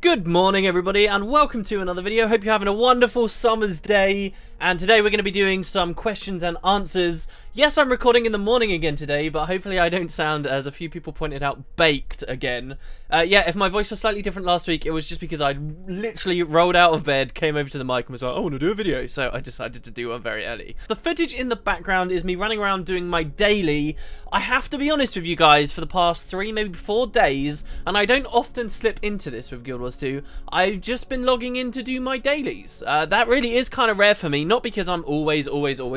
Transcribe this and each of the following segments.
Good morning everybody and welcome to another video. Hope you're having a wonderful summer's day, and today we're going to be doing some questions and answers. Yes, I'm recording in the morning again today, but hopefully I don't sound, as a few people pointed out, baked again. Yeah, if my voice was slightly different last week, it was just because I literally rolled out of bed, came over to the mic and was like, I want to do a video, so I decided to do one very early. The footage in the background is me running around doing my daily. I have to be honest with you guys, for the past 3, maybe 4 days, and I don't often slip into this with Guild Wars 2, I've just been logging in to do my dailies. That really is kind of rare for me, not because I'm always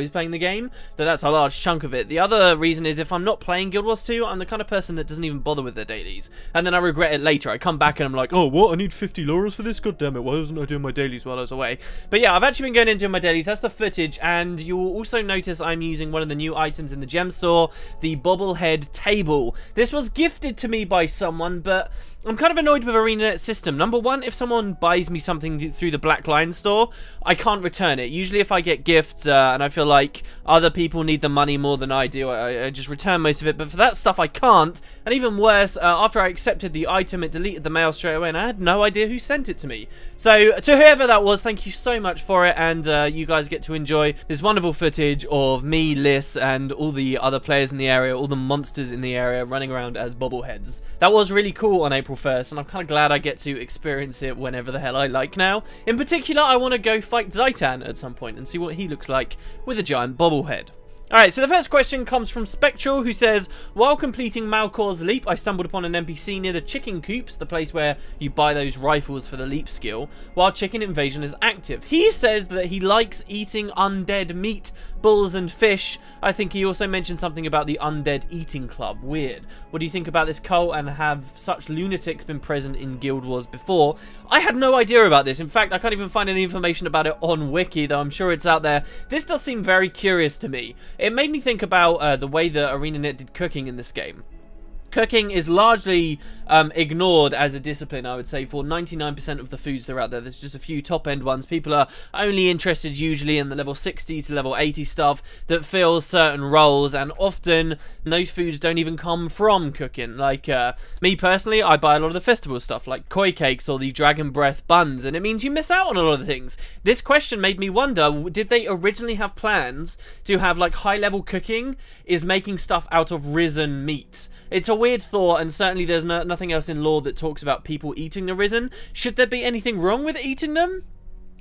playing the game, though that's a large chunk of it. The other reason is if I'm not playing Guild Wars 2, I'm the kind of person that doesn't even bother with their dailies, and then I regret it later. I come back and I'm like, oh, what? I need 50 laurels for this? God damn it, why wasn't I doing my dailies while I was away? But yeah, I've actually been going in and doing my dailies. That's the footage, and you will also notice I'm using one of the new items in the gem store, the bobblehead table. This was gifted to me by someone, but I'm kind of annoyed with ArenaNet's system. Number one, if someone buys me something through the Black Lion store, I can't return it. Usually if I get gifts and I feel like other people need the money more than I do, I just return most of it. But for that stuff I can't. And even worse, after I accepted the item, it deleted the mail straight away and I had no idea who sent it to me. So to whoever that was, thank you so much for it, and you guys get to enjoy this wonderful footage of me, Liz, and all the other players in the area, all the monsters in the area running around as bobbleheads. That was really cool on April 1st, and I'm kind of glad I get to experience it whenever the hell I like now. In particular, I want to go fight Zaitan at some point and see what he looks like with a giant bobblehead. Alright, so the first question comes from Spectral, who says, while completing Malcor's Leap, I stumbled upon an NPC near the chicken coops, the place where you buy those rifles for the leap skill, while Chicken Invasion is active. He says that he likes eating undead meat, bulls and fish. I think he also mentioned something about the Undead Eating Club. Weird. What do you think about this cult, and have such lunatics been present in Guild Wars before? I had no idea about this. In fact, I can't even find any information about it on Wiki, though I'm sure it's out there. This does seem very curious to me. It made me think about the way that ArenaNet did cooking in this game. Cooking is largely ignored as a discipline, I would say, for 99% of the foods that are out there. There's just a few top-end ones. People are only interested usually in the level 60 to level 80 stuff that fills certain roles, and often those foods don't even come from cooking. Like, me personally, I buy a lot of the festival stuff, like koi cakes or the dragon breath buns, and it means you miss out on a lot of things. This question made me wonder, did they originally have plans to have, like, high-level cooking is making stuff out of risen meat? It's a weird thought, and certainly there's nothing else in lore that talks about people eating the risen. Should there be anything wrong with eating them?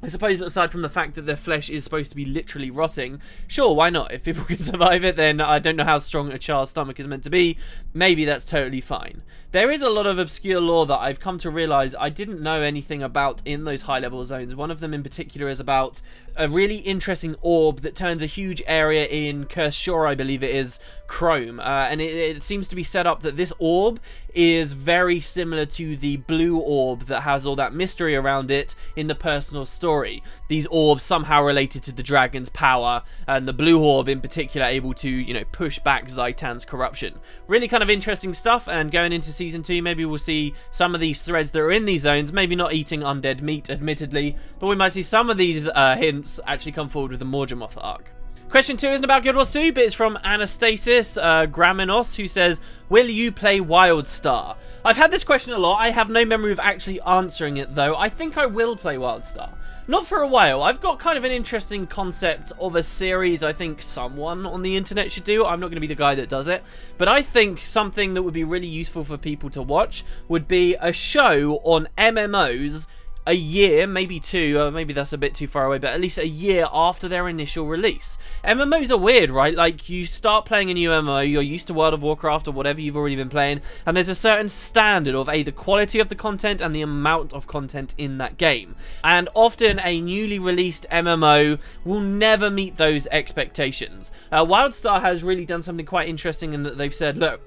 I suppose aside from the fact that their flesh is supposed to be literally rotting, sure, why not? If people can survive it, then I don't know how strong a char's stomach is meant to be. Maybe that's totally fine. There is a lot of obscure lore that I've come to realise I didn't know anything about in those high-level zones. One of them in particular is about a really interesting orb that turns a huge area in Cursed Shore, I believe it is, chrome. And it seems to be set up that this orb is very similar to the blue orb that has all that mystery around it in the personal story. These orbs somehow related to the dragon's power, and the blue orb in particular able to, you know, push back Zaitan's corruption. Really kind of interesting stuff, and going into Season 2, maybe we'll see some of these threads that are in these zones, maybe not eating undead meat, admittedly, but we might see some of these hints actually come forward with the Morgemoth arc. Question 2 isn't about Guild Wars 2, but it's from Anastasis Graminos, who says, will you play WildStar? I've had this question a lot. I have no memory of actually answering it, though. I think I will play WildStar. Not for a while. I've got kind of an interesting concept of a series I think someone on the internet should do. I'm not going to be the guy that does it, but I think something that would be really useful for people to watch would be a show on MMOs a year, maybe 2, maybe that's a bit too far away, but at least a year after their initial release. MMOs are weird, right? Like, you start playing a new MMO, you're used to World of Warcraft or whatever you've already been playing, and there's a certain standard of the quality of the content and the amount of content in that game. And often a newly released MMO will never meet those expectations. WildStar has really done something quite interesting in that they've said, look,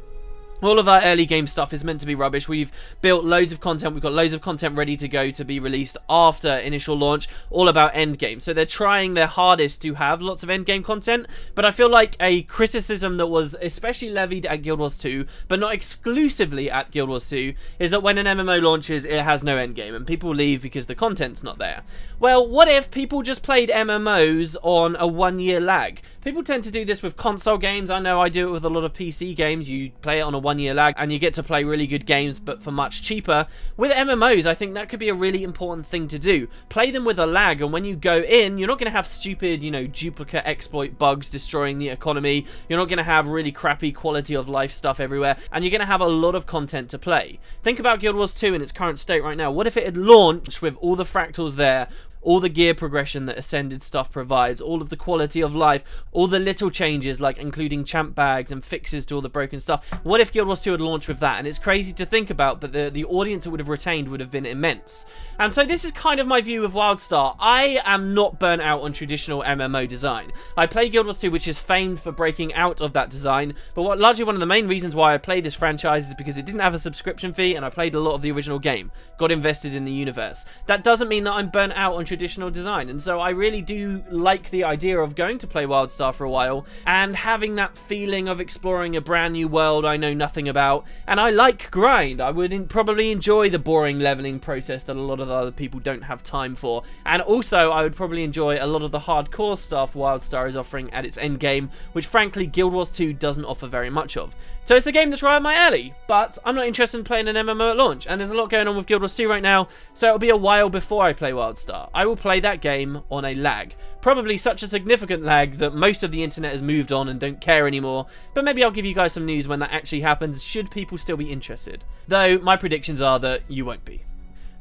all of our early game stuff is meant to be rubbish. We've built loads of content. We've got loads of content ready to go to be released after initial launch, all about endgame. So they're trying their hardest to have lots of endgame content, but I feel like a criticism that was especially levied at Guild Wars 2, but not exclusively at Guild Wars 2, is that when an MMO launches, it has no endgame, and people leave because the content's not there. Well, what if people just played MMOs on a 1-year lag? People tend to do this with console games. I know I do it with a lot of PC games. You play it on a 1-year lag, and you get to play really good games but for much cheaper. With MMOs, I think that could be a really important thing to do. Play them with a lag, and when you go in, you're not going to have stupid, you know, duplicate exploit bugs destroying the economy. You're not going to have really crappy quality of life stuff everywhere, and you're going to have a lot of content to play. Think about Guild Wars 2 in its current state right now. What if it had launched with all the fractals there, all the gear progression that Ascended stuff provides, all of the quality of life, all the little changes like including champ bags and fixes to all the broken stuff? What if Guild Wars 2 had launched with that? And it's crazy to think about, but the audience it would have retained would have been immense. And so this is kind of my view of WildStar. I am not burnt out on traditional MMO design. I play Guild Wars 2, which is famed for breaking out of that design, but largely one of the main reasons why I play this franchise is because it didn't have a subscription fee, and I played a lot of the original game, got invested in the universe. That doesn't mean that I'm burnt out on traditional design, and so I really do like the idea of going to play WildStar for a while and having that feeling of exploring a brand new world I know nothing about. And I like grind. I would probably enjoy the boring leveling process that a lot of other people don't have time for, and also I would probably enjoy a lot of the hardcore stuff WildStar is offering at its end game, which frankly Guild Wars 2 doesn't offer very much of. So it's a game that's right up my alley, but I'm not interested in playing an MMO at launch, and there's a lot going on with Guild Wars 2 right now, so it'll be a while before I play WildStar. I will play that game on a lag. Probably such a significant lag that most of the internet has moved on and don't care anymore, but maybe I'll give you guys some news when that actually happens, should people still be interested. Though, my predictions are that you won't be.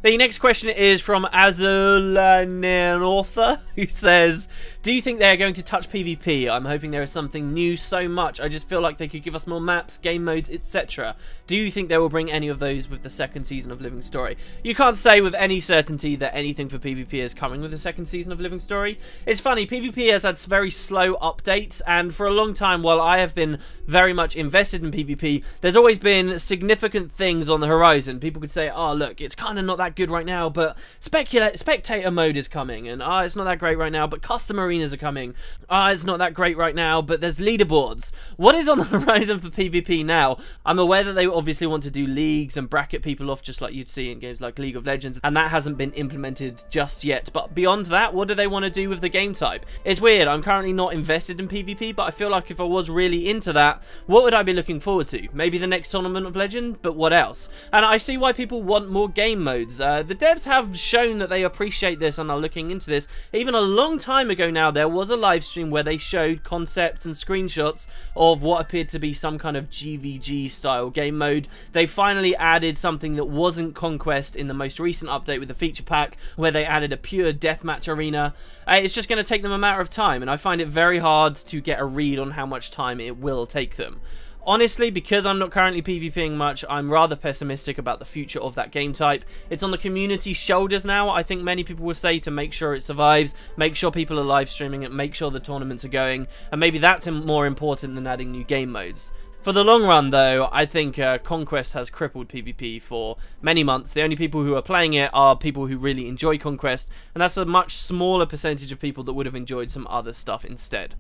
The next question is from Azulanerotha, who says, do you think they're going to touch PvP? I'm hoping there is something new so much. I just feel like they could give us more maps, game modes, etc. Do you think they will bring any of those with the second season of Living Story? You can't say with any certainty that anything for PvP is coming with the second season of Living Story. It's funny, PvP has had very slow updates, and for a long time, while I have been very much invested in PvP, there's always been significant things on the horizon. People could say, oh look, it's kind of not that good right now, but spectator mode is coming, and it's not that great right now, but custom arenas are coming. It's not that great right now, but there's leaderboards. What is on the horizon for PvP now? I'm aware that they obviously want to do leagues and bracket people off just like you'd see in games like League of Legends, and that hasn't been implemented just yet. But beyond that, what do they want to do with the game type? It's weird. I'm currently not invested in PvP, but I feel like if I was really into that, what would I be looking forward to? Maybe the next Tournament of Legend, but what else? And I see why people want more game modes. The devs have shown that they appreciate this and are looking into this. Even a long time ago now, there was a live stream where they showed concepts and screenshots of what appeared to be some kind of GVG style game mode. They finally added something that wasn't Conquest in the most recent update with the feature pack, where they added a pure deathmatch arena. It's just going to take them a matter of time, and I find it very hard to get a read on how much time it will take them. Honestly, because I'm not currently PvPing much, I'm rather pessimistic about the future of that game type. It's on the community's shoulders now, I think many people will say, to make sure it survives, make sure people are live streaming it, make sure the tournaments are going, and maybe that's more important than adding new game modes. For the long run, though, I think Conquest has crippled PvP for many months. The only people who are playing it are people who really enjoy Conquest, and that's a much smaller percentage of people that would have enjoyed some other stuff instead.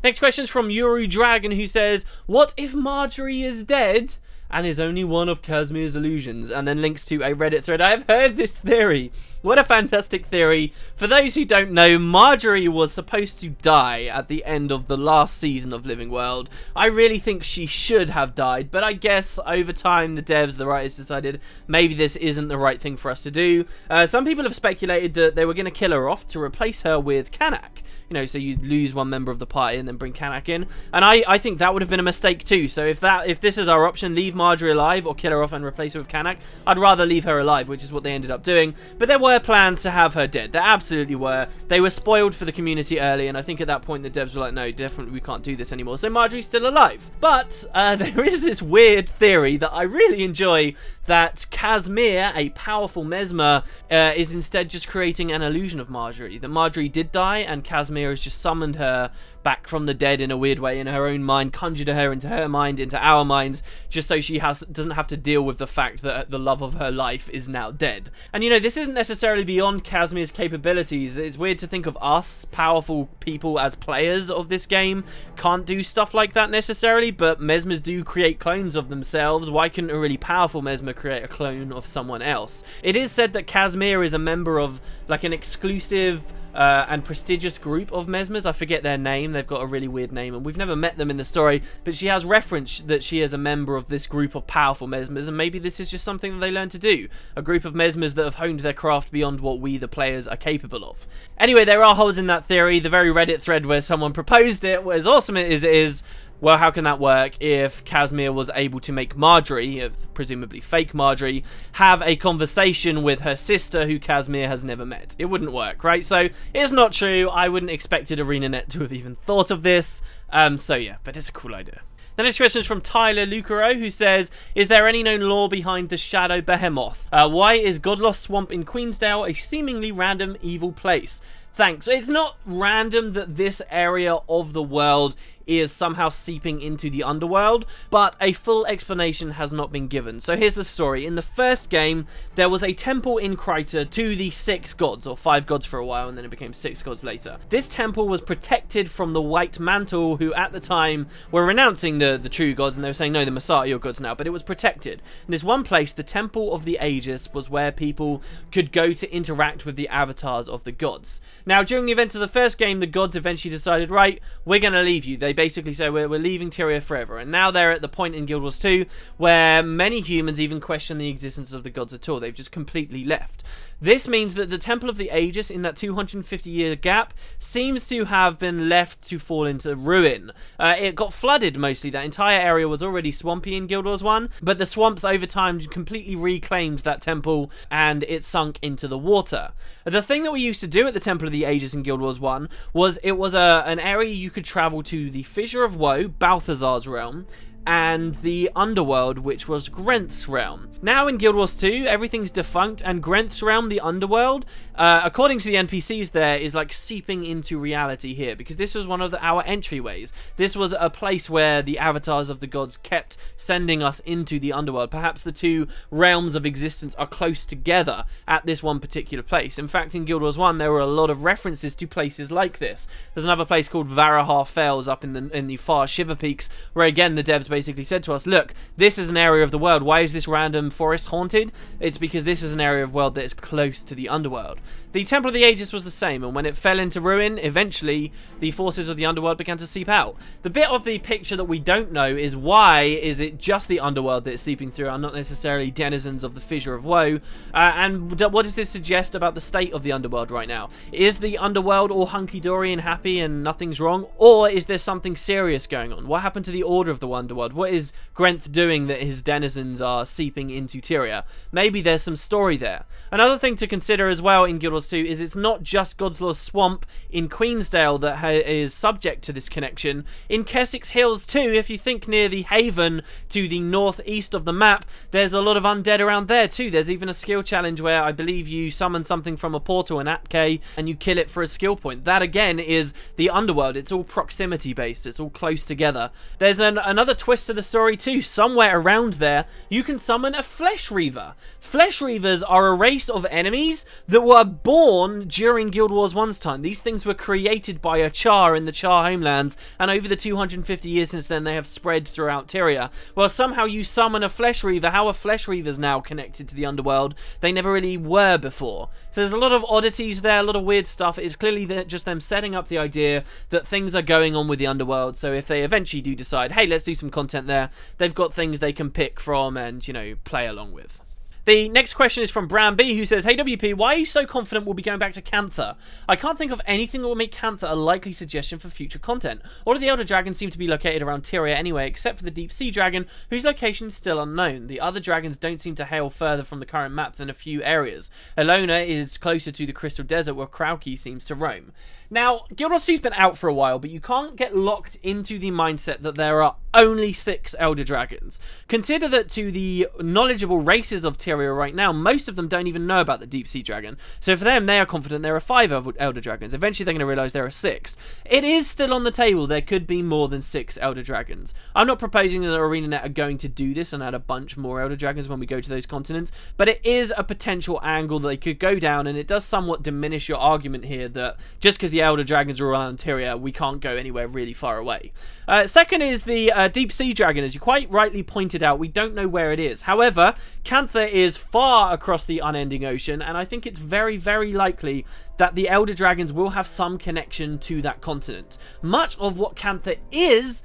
Next question is from Yuru Dragon, who says, what if Marjorie is dead and is only one of Casmire's illusions? And then links to a Reddit thread. I've heard this theory. What a fantastic theory. For those who don't know, Marjorie was supposed to die at the end of the last season of Living World. I really think she should have died, but I guess over time the devs, the writers, decided maybe this isn't the right thing for us to do. Some people have speculated that they were going to kill her off to replace her with QandA. You know, so you'd lose one member of the party and then bring QandA in. And I think that would have been a mistake too. So if this is our option, leave Marjorie alive or kill her off and replace her with QandA, I'd rather leave her alive, which is what they ended up doing. But there were plans to have her dead. There absolutely were. They were spoiled for the community early, and I think at that point the devs were like, no, definitely we can't do this anymore. So Marjorie's still alive. But there is this weird theory that I really enjoy, that Casimir, a powerful Mesmer, is instead just creating an illusion of Marjorie. That Marjorie did die, and Casimir has just summoned her back from the dead in a weird way in her own mind, conjured her into her mind, into our minds, just so she doesn't have to deal with the fact that the love of her life is now dead. And you know, this isn't necessarily beyond Casimir's capabilities. It's weird to think of us, powerful people as players of this game, can't do stuff like that necessarily, but Mesmers do create clones of themselves. Why couldn't a really powerful Mesmer create a clone of someone else? It is said that Casimir is a member of like an exclusive and prestigious group of Mesmers. I forget their name. They've got a really weird name, and we've never met them in the story, but she has referenced that she is a member of this group of powerful Mesmers, and maybe this is just something that they learn to do. A group of Mesmers that have honed their craft beyond what we, the players, are capable of. Anyway, there are holes in that theory. The very Reddit thread where someone proposed it, as awesome as it is, well, how can that work if Casimir was able to make Marjorie, presumably fake Marjorie, have a conversation with her sister who Casimir has never met? It wouldn't work, right? So, it's not true. I wouldn't expected ArenaNet to have even thought of this. So yeah, but it's a cool idea. The next question is from Tyler Lucero, who says, is there any known lore behind the Shadow Behemoth? Why is Godlost Swamp in Queensdale a seemingly random evil place? Thanks. It's not random that this area of the world is somehow seeping into the underworld, but a full explanation has not been given. So here's the story. In the first game, there was a temple in Kryta to the 6 gods, or 5 gods for a while, and then it became 6 gods later. This temple was protected from the White Mantle, who at the time were renouncing the true gods, and they were saying, no, the Masat are your gods now, but it was protected. In this one place, the Temple of the Aegis was where people could go to interact with the avatars of the gods. Now, during the events of the first game, the gods eventually decided, right, we're going to leave you. They basically say, we're leaving Tyria forever. And now they're at the point in Guild Wars 2 where many humans even question the existence of the gods at all. They've just completely left. This means that the Temple of the Aegis, in that 250-year gap, seems to have been left to fall into ruin. It got flooded mostly. That entire area was already swampy in Guild Wars 1, but the swamps over time completely reclaimed that temple and it sunk into the water. The thing that we used to do at the Temple of the Aegis in Guild Wars 1 was it was an area you could travel to the Fissure of Woe, Balthazar's realm, and the underworld, which was Grenth's realm. Now in Guild Wars 2, everything's defunct, and Grenth's realm, the underworld, according to the NPCs there, is like seeping into reality here, because this was one of our entryways. This was a place where the avatars of the gods kept sending us into the underworld. Perhaps the two realms of existence are close together at this one particular place. In fact, in Guild Wars 1, there were a lot of references to places like this. There's another place called Varahar Fells up in the far Shiver Peaks, where again the devs basically said to us, look, this is an area of the world. Why is this random forest haunted? It's because this is an area of world that is close to the underworld. The Temple of the Aegis was the same, and when it fell into ruin, eventually the forces of the underworld began to seep out. The bit of the picture that we don't know is why is it just the underworld that is seeping through and not necessarily denizens of the Fissure of Woe, and what does this suggest about the state of the underworld right now? Is the underworld all hunky-dory and happy and nothing's wrong, or is there something serious going on? What happened to the order of the underworld? What is Grenth doing that his denizens are seeping into Tyria? Maybe there's some story there. Another thing to consider as well in Guild Wars 2 is it's not just Godslaw's Swamp in Queensdale that is subject to this connection. In Keswick's Hills too, if you think near the Haven to the northeast of the map, there's a lot of undead around there too. There's even a skill challenge where I believe you summon something from a portal in Atke and you kill it for a skill point. That again is the underworld. It's all proximity based. It's all close together. There's another twist to the story too. Somewhere around there, you can summon a Flesh Reaver. Flesh Reavers are a race of enemies that were born during Guild Wars 1's time. These things were created by a Char in the Char homelands, and over the 250 years since then, they have spread throughout Tyria. Well, somehow you summon a Flesh Reaver. How are Flesh Reavers now connected to the underworld? They never really were before. So there's a lot of oddities there, a lot of weird stuff. It's clearly just them setting up the idea that things are going on with the underworld, so if they eventually do decide, hey, let's do some content there, they've got things they can pick from and, you know, play along with. The next question is from Bram B, who says, hey WP, why are you so confident we'll be going back to Cantha? I can't think of anything that will make Cantha a likely suggestion for future content. All of the Elder Dragons seem to be located around Tyria anyway, except for the Deep Sea Dragon, whose location is still unknown. The other dragons don't seem to hail further from the current map than a few areas. Elona is closer to the Crystal Desert, where Krauke seems to roam. Now, Guild Wars 2's been out for a while, but you can't get locked into the mindset that there are only 6 Elder Dragons. Consider that to the knowledgeable races of Tyria right now, most of them don't even know about the Deep Sea Dragon. So for them, they are confident there are 5 Elder Dragons. Eventually, they're going to realise there are 6. It is still on the table. There could be more than 6 Elder Dragons. I'm not proposing that ArenaNet are going to do this and add a bunch more Elder Dragons when we go to those continents, but it is a potential angle that they could go down, and it does somewhat diminish your argument here that just because the Elder Dragons are around Tyria, we can't go anywhere really far away. Second is the Deep Sea Dragon. As you quite rightly pointed out, we don't know where it is. However, Cantha is far across the unending ocean, and I think it's very, very likely that the Elder Dragons will have some connection to that continent. Much of what QandA is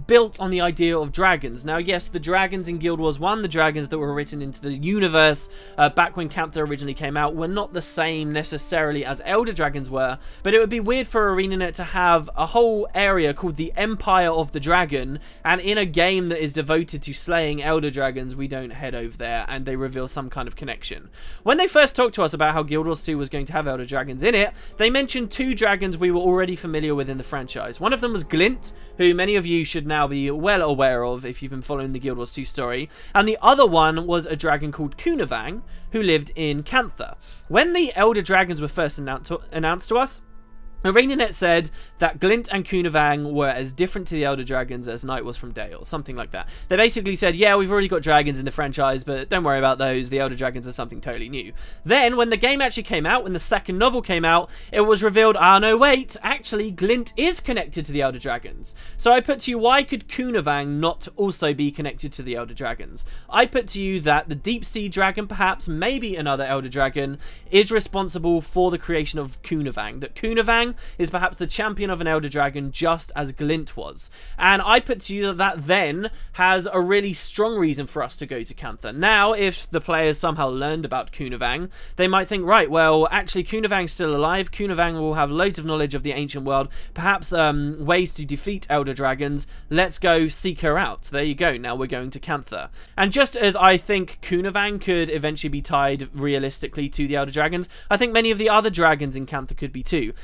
built on the idea of dragons. Now, yes, the dragons in Guild Wars 1, the dragons that were written into the universe back when QandA originally came out, were not the same necessarily as Elder Dragons were, but it would be weird for ArenaNet to have a whole area called the Empire of the Dragon, and in a game that is devoted to slaying Elder Dragons, we don't head over there and they reveal some kind of connection. When they first talked to us about how Guild Wars 2 was going to have Elder Dragons in it, they mentioned two dragons we were already familiar with in the franchise. One of them was Glint, who many of you should now be well aware of if you've been following the Guild Wars 2 story, and the other one was a dragon called QandA, who lived in QandA. When the Elder Dragons were first announced to us, ArenaNet said that Glint and QandA were as different to the Elder Dragons as Night was from Day, or something like that. They basically said, yeah, we've already got dragons in the franchise, but don't worry about those, the Elder Dragons are something totally new. Then, when the game actually came out, when the second novel came out, it was revealed, ah no wait, actually Glint is connected to the Elder Dragons. So I put to you, why could QandA not also be connected to the Elder Dragons? I put to you that the Deep Sea Dragon, perhaps, maybe another Elder Dragon, is responsible for the creation of QandA. That QandA is perhaps the champion of an Elder Dragon, just as Glint was. And I put to you that that then has a really strong reason for us to go to QandA. Now, if the players somehow learned about QandA, they might think, right, well, actually QandA's still alive, QandA will have loads of knowledge of the ancient world, perhaps ways to defeat Elder Dragons, let's go seek her out. There you go, now we're going to QandA. And just as I think QandA could eventually be tied realistically to the Elder Dragons, I think many of the other dragons in QandA could be too.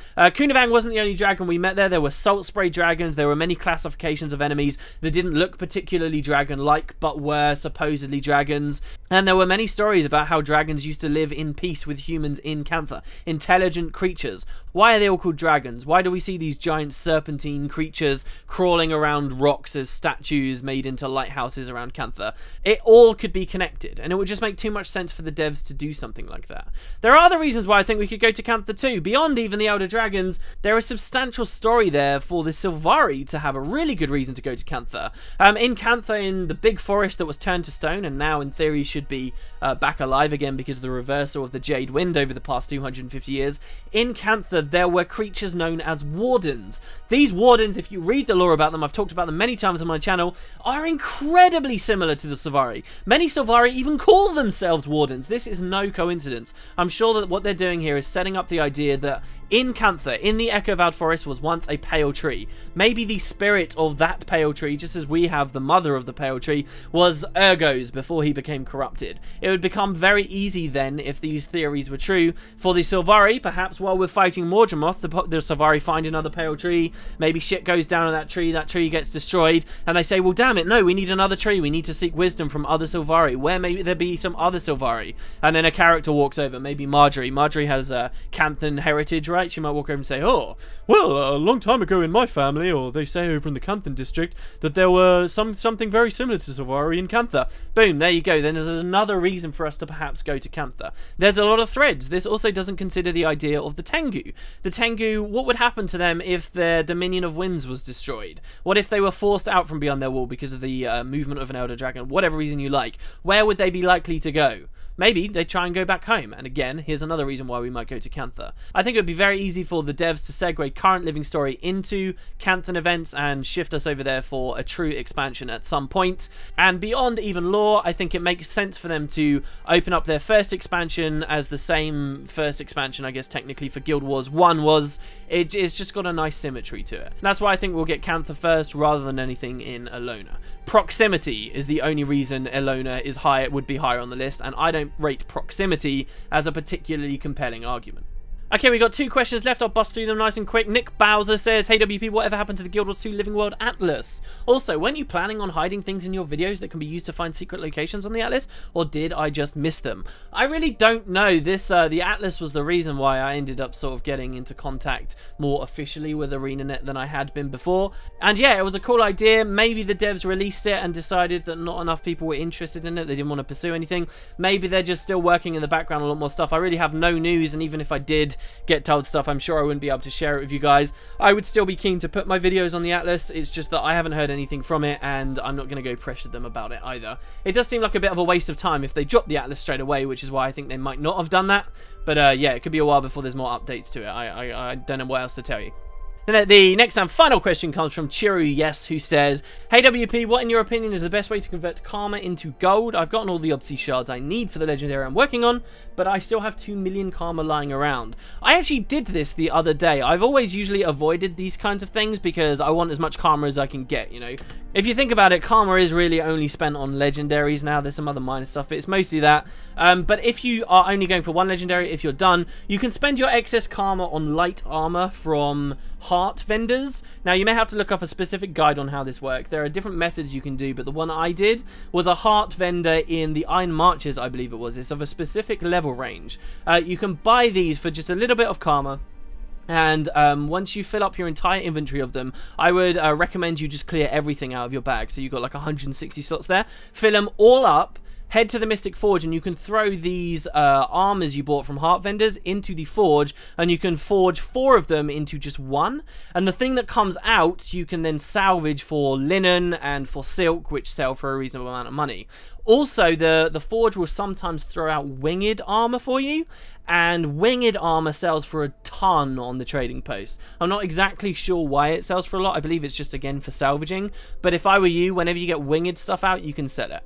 QandA wasn't the only dragon we met there. There were salt spray dragons. There were many classifications of enemies that didn't look particularly dragon-like, but were supposedly dragons. And there were many stories about how dragons used to live in peace with humans in QandA. Intelligent creatures. Why are they all called dragons? Why do we see these giant serpentine creatures crawling around rocks as statues made into lighthouses around QandA? It all could be connected, and it would just make too much sense for the devs to do something like that. There are other reasons why I think we could go to QandA too. Beyond even the Elder Dragons, there is substantial story there for the Sylvari to have a really good reason to go to QandA. In QandA, in the big forest that was turned to stone, and now in theory should be back alive again because of the reversal of the Jade Wind over the past 250 years, in QandA there were creatures known as Wardens. These Wardens, if you read the lore about them, I've talked about them many times on my channel, are incredibly similar to the Sylvari. Many Sylvari even call themselves Wardens. This is no coincidence. I'm sure that what they're doing here is setting up the idea that in QandA, in the Echo Vowed Forest, was once a pale tree. Maybe the spirit of that pale tree, just as we have the mother of the pale tree, was Urgo's before he became corrupted. It would become very easy then, if these theories were true, for the Sylvari, perhaps while we're fighting Morgemoth, the Sylvari find another pale tree, maybe shit goes down on that tree gets destroyed, and they say, well damn it, no, we need another tree, we need to seek wisdom from other Sylvari. Where may there be some other Sylvari? And then a character walks over, maybe Marjorie. Marjorie has Canthan heritage, right? She might walk over and say, oh, well, a long time ago in my family, or they say over in the Canthan district, that there were something very similar to Sylvari in QandA. Boom, there you go. Then there's another reason for us to perhaps go to QandA. There's a lot of threads. This also doesn't consider the idea of the Tengu. The Tengu, what would happen to them if their Dominion of Winds was destroyed? What if they were forced out from beyond their wall because of the movement of an Elder Dragon? Whatever reason you like. Where would they be likely to go? Maybe they try and go back home, and again, here's another reason why we might go to QandA. I think it would be very easy for the devs to segue current living story into QandA events and shift us over there for a true expansion at some point. And beyond even lore, I think it makes sense for them to open up their first expansion as the same first expansion, I guess technically, for Guild Wars 1 was. It's just got a nice symmetry to it. And that's why I think we'll get QandA first rather than anything in Elona. Proximity is the only reason Elona is would be higher on the list, and I don't rate proximity as a particularly compelling argument. Okay, we got 2 questions left. I'll bust through them nice and quick. Nick Bowser says, hey WP, whatever happened to the Guild Wars 2 Living World Atlas? Also, weren't you planning on hiding things in your videos that can be used to find secret locations on the Atlas, or did I just miss them? I really don't know. The Atlas was the reason why I ended up sort of getting into contact more officially with ArenaNet than I had been before. And yeah, it was a cool idea. Maybe the devs released it and decided that not enough people were interested in it. They didn't want to pursue anything. Maybe they're just still working in the background on a lot more stuff. I really have no news, and even if I did, get told stuff, I'm sure I wouldn't be able to share it with you guys. I would still be keen to put my videos on the Atlas. It's just that I haven't heard anything from it, and I'm not going to go pressure them about it either. It does seem like a bit of a waste of time if they drop the Atlas straight away, which is why I think they might not have done that. But yeah, it could be a while before there's more updates to it. I don't know what else to tell you. Then the next and final question comes from Chiru Yes, who says, "Hey WP, what in your opinion is the best way to convert karma into gold? I've gotten all the obsy shards I need for the legendary I'm working on, but I still have 2 million karma lying around." I actually did this the other day. I've always usually avoided these kinds of things because I want as much karma as I can get, you know. If you think about it, karma is really only spent on legendaries now. There's some other minor stuff, but it's mostly that. But if you are only going for one legendary, if you're done, you can spend your excess karma on light armor from heart vendors. Now, you may have to look up a specific guide on how this works. There are different methods you can do, but the one I did was a heart vendor in the Iron Marches, I believe it was. It's of a specific level range. You can buy these for just a little bit of karma. And once you fill up your entire inventory of them, I would recommend you just clear everything out of your bag. So you've got like 160 slots there. Fill them all up. Head to the Mystic Forge and you can throw these armors you bought from heart vendors into the forge, and you can forge 4 of them into just 1. And the thing that comes out you can then salvage for linen and for silk, which sell for a reasonable amount of money. Also, the forge will sometimes throw out winged armor for you, and winged armor sells for a ton on the trading post. I'm not exactly sure why it sells for a lot. I believe it's just, again, for salvaging. But if I were you, whenever you get winged stuff out, you can sell it.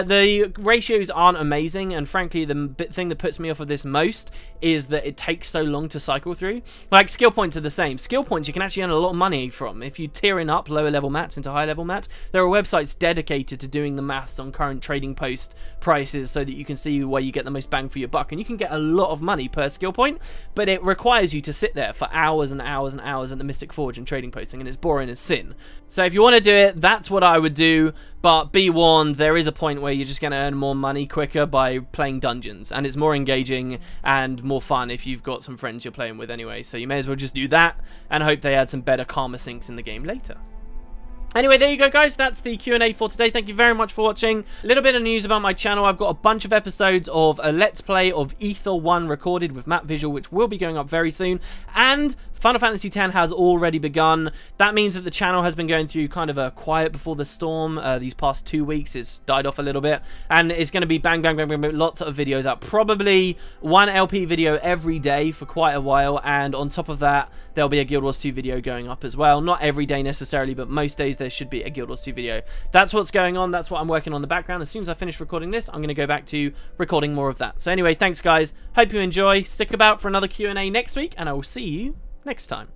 The ratios aren't amazing, and frankly, the thing that puts me off of this most is that it takes so long to cycle through. Like, skill points are the same. Skill points you can actually earn a lot of money from. If you tiering up lower level mats into high level mats, there are websites dedicated to doing the maths on current trading post prices so that you can see where you get the most bang for your buck, and you can get a lot of money per skill point, but it requires you to sit there for hours and hours and hours at the Mystic Forge and trading posting, and it's boring as sin. So if you want to do it, that's what I would do, but be warned, there is a point where you're just going to earn more money quicker by playing dungeons, and it's more engaging and more fun if you've got some friends you're playing with anyway, so you may as well just do that and hope they add some better karma sinks in the game later. Anyway, there you go, guys. That's the Q&A for today. Thank you very much for watching. A little bit of news about my channel. I've got a bunch of episodes of a Let's Play of Ether 1 recorded with map visual, which will be going up very soon. And Final Fantasy X has already begun. That means that the channel has been going through kind of a quiet before the storm. These past 2 weeks, it's died off a little bit. And it's going to be bang, bang, bang, bang, bang, lots of videos out. Probably 1 LP video every day for quite a while. And on top of that, there'll be a Guild Wars 2 video going up as well. Not every day necessarily, but most days there should be a Guild Wars 2 video. That's what's going on. That's what I'm working on in the background. As soon as I finish recording this, I'm going to go back to recording more of that. So anyway, thanks guys. Hope you enjoy. Stick about for another Q&A next week, and I will see you next time.